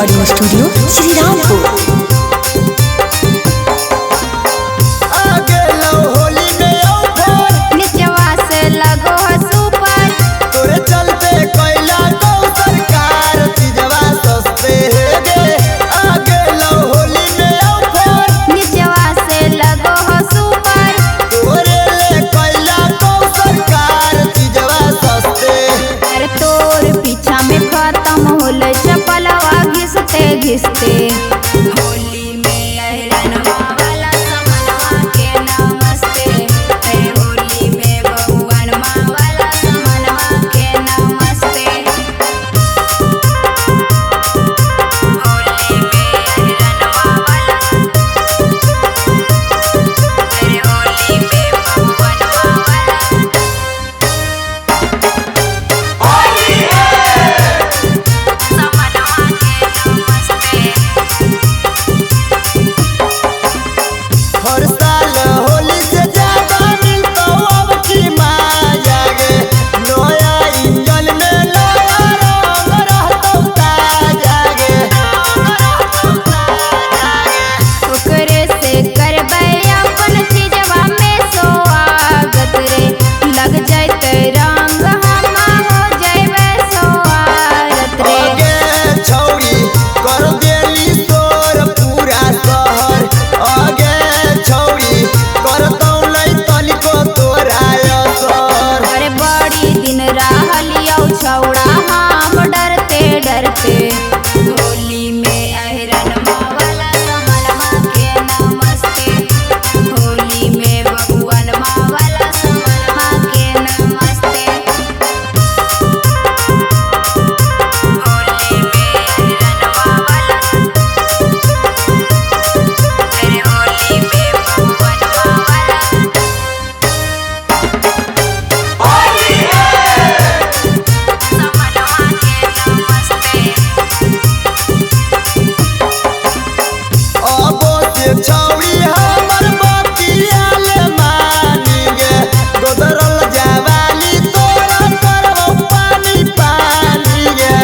Recording studio Shri Rampur. घिसते होली में अहिरनवा वाला समनवा के नमस्ते, होली में बबुअनवा वाला समनवा के नमस्ते। होली में अहिरनवा वाला होली में बबुअनवा वाला होली हर साल होली से ज्यादा मिलता अब की मजा गे, नया इंजन में नया रंग रहता ताजा गे। ओकरे से करबै अपन चीजवा में स्वागत रे, लग जैते रंग हम हो जैबे स्वागत रे। आगे छौरी कर देली तोर पूरा शहर, आगे छौरी करतौ नहीं तनिको तोरा असर। अरे बड़ी दिन रहलियौ छौड़ा हम डरते डरते, होली में अहिरनवा वाला समनवा के नमस्ते, होली में बबुअनवा वाला समनवा के नमस्ते। होली में अहिरनवा वाला होली में बबुअनवा वाला समनवा के नमस्ते। अबो से छौरी हमर बतिया ले मानी गे, गोदरल जवानी तोरा करबो पानी पानी गे।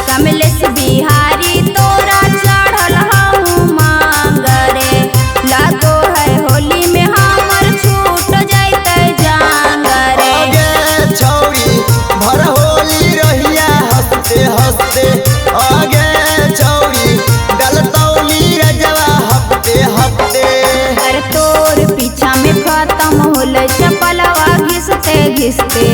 कमलेश बिहारी तोरा चढ़ल हूँ मांगरे, लागो है होली में हमर छूट जैते जांगरे। आगे छौरी भर होली रहिया हंसते हंसते, आगे छौरी डलतौ नीरजवा हफ्ते हफ्ते। अरे तोर पीछा में खत्म होले चपलवा घिसते घिसते,